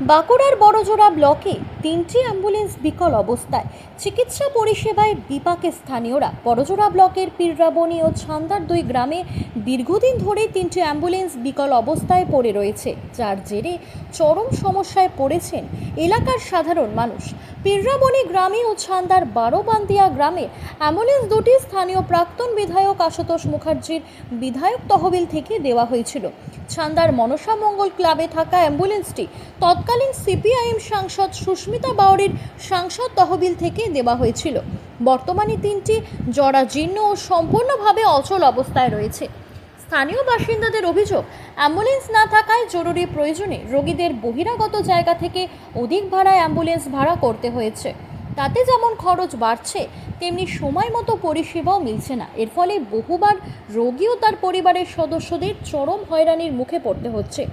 বাঁকুড়ার বড়জোড়া ব্লকে 3টি অ্যাম্বুলেন্স বিকল অবস্থায়। চিকিৎসা পরিষেবায় বিপাকে স্থানীয়রা। বড়জোড়া ব্লকের পীররাবণী ও ছান্দার 2 গ্রামে দীর্ঘদিন ধরে 3টি অ্যাম্বুলেন্স বিকল অবস্থায় পড়ে রয়েছে, যার জেরে চরম সমস্যায় পড়েছেন এলাকার সাধারণ মানুষ। পীররাবণী গ্রামে ও ছান্দার বারোবান্দিয়া গ্রামে অ্যাম্বুলেন্স দুটি স্থানীয় প্রাক্তন বিধায়ক আশুতোষ মুখার্জির বিধায়ক তহবিল থেকে দেওয়া হয়েছিল। ছান্দার মনসা মঙ্গল ক্লাবে থাকা অ্যাম্বুলেন্সটি তৎকালীন সিপিআইএম সাংসদ সুস্মিতা বাউরির সাংসদ তহবিল থেকে দেওয়া হয়েছিল। বর্তমানে 3টি জরাজীর্ণ ও সম্পূর্ণভাবে অচল অবস্থায় রয়েছে। স্থানীয় বাসিন্দাদের অভিযোগ, অ্যাম্বুলেন্স না থাকায় জরুরি প্রয়োজনে রোগীদের বহিরাগত জায়গা থেকে অধিক ভাড়ায় অ্যাম্বুলেন্স ভাড়া করতে হয়েছে। তাতে যেমন খরচ বাড়ছে, তেমনি সময় মতো পরিষেবাও মিলছে না। এর ফলে বহুবার রোগী ও তার পরিবারের সদস্যদের চরম হয়রানির মুখে পড়তে হচ্ছে।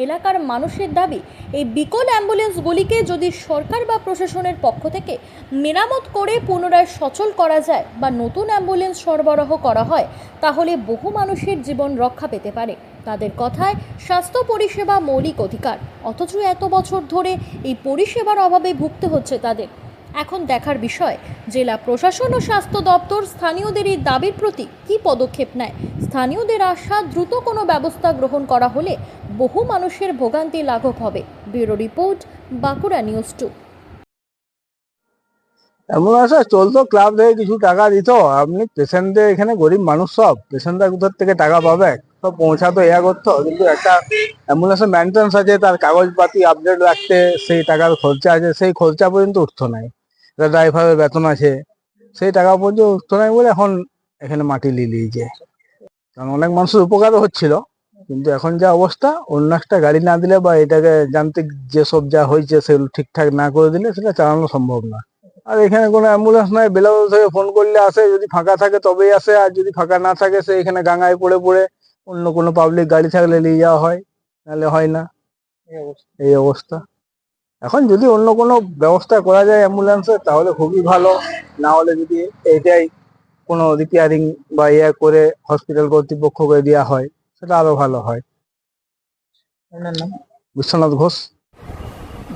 এলাকার মানুষের দাবি, এই বিকল অ্যাম্বুলেন্সগুলিকে যদি সরকার বা প্রশাসনের পক্ষ থেকে মেরামত করে পুনরায় সচল করা যায় বা নতুন অ্যাম্বুলেন্স সরবরাহ করা হয়, তাহলে বহু মানুষের জীবন রক্ষা পেতে পারে। তাদের কথায়, স্বাস্থ্য পরিষেবা মৌলিক অধিকার, অথচ এত বছর ধরে এই পরিষেবার অভাবে ভুগতে হচ্ছে তাদের। এখন দেখার বিষয়, জেলা প্রশাসন ও স্বাস্থ্য দপ্তর স্থানীয়দের এই দাবির প্রতি কী পদক্ষেপ নেয়। স্থানীয়দের আশা, দ্রুত কোনো ব্যবস্থা গ্রহণ করা হলে বহু মানুষের ভোগান্তি লাঘব হবে। Bureau report, Bankura news 2। Ambulance চলতো, ক্লাব থেকে কিছু টাকা দিত। আপনি পেশেন্টদের এখানে গরিব মানুষ, সব পেশেন্টরা কোথার থেকে টাকা পাবে? সব পৌঁছাতো, ইয়া করতো, কিন্তু একটা অ্যাম্বুলেন্সের মেনটেন্স আছে, তার কাগজপাতি আপডেট রাখতে সেই টাকার খরচা আছে, সেই খরচা পর্যন্ত উঠতো নাই। ড্রাইভারের বেতন আছে, সেই টাকা পর্যন্ত উঠতো নাই বলে এখন এখানে মাটি লিলিয়েছে। কারণ অনেক মানুষের উপকারও হচ্ছিল, কিন্তু এখন যা অবস্থা, অন্য একটা গাড়ি না দিলে বা এটাকে যান্ত্রিক যেসব যা হয়েছে সেগুলো ঠিকঠাক না করে দিলে সেটা চালানো সম্ভব না। আর এখানে কোনো অ্যাম্বুলেন্স নাই, বেলাবল থেকে ফোন করলে আসে, যদি ফাঁকা থাকে তবেই আসে, আর যদি ফাঁকা না থাকে সে এখানে গাঙায় পড়ে পড়ে অন্য কোনো পাবলিক গাড়ি থাকলে নিয়ে যাওয়া হয়, নাহলে হয় না। এই অবস্থা। এখন যদি অন্য কোনো ব্যবস্থা করা যায় অ্যাম্বুলেন্সের তাহলে খুবই ভালো, না হলে যদি এইটাই কোনো রিপেয়ারিং বা ইয়ে করে হসপিটাল কর্তৃপক্ষকে দেওয়া হয় সেটা আরো ভালো হয়। বিশ্বনাথ ঘোষ।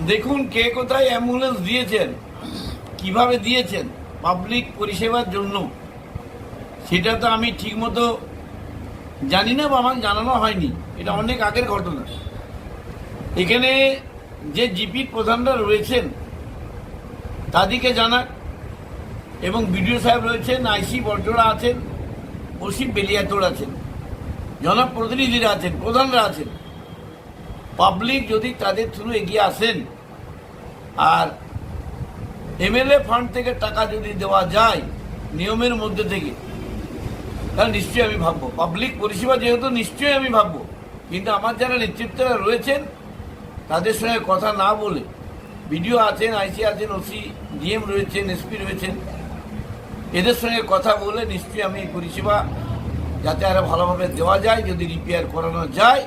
দেখুন, কে কোথায় অ্যাম্বুলেন্স দিয়েছেন, কিভাবে দিয়েছেন পাবলিক পরিষেবার জন্য, সেটা তো আমি ঠিকমতো জানি না বা আমাকে জানানো হয়নি। এটা অনেক আগের ঘটনা। এখানে যে জিপি প্রধানরা রয়েছেন তাদেরকে জানাক, এবং বিডিও সাহেব রয়েছেন, আইসি বড়জোড়া আছেন, ওসি বেলিয়াতোড় আছেন, জনপ্রতিনিধিরা আছেন, প্রধানরা আছেন। পাবলিক যদি তাদের থ্রু এগিয়ে আসেন আর এমএলএ ফান্ড থেকে টাকা যদি দেওয়া যায় নিয়মের মধ্যে থেকে, তাহলে নিশ্চয়ই আমি ভাববো। পাবলিক পরিষেবা যেহেতু নিশ্চয়ই আমি ভাববো, কিন্তু আমার যারা নেতৃত্বরা রয়েছেন তাদের সঙ্গে কথা না বলে, বিডিও আছেন, আইসি আছেন, ওসি ডিএম রয়েছেন, এসপি রয়েছেন, এদের সঙ্গে কথা বলে নিশ্চয়ই আমি এই পরিষেবা যাতে আরো ভালোভাবে দেওয়া যায়, যদি রিপেয়ার করানো যায়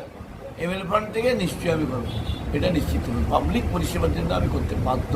এমএলএ ফান্ড থেকে, নিশ্চয়ই আমি পাবো। এটা নিশ্চিত হবে, পাবলিক পরিষেবার জন্য আমি করতে বাধ্য।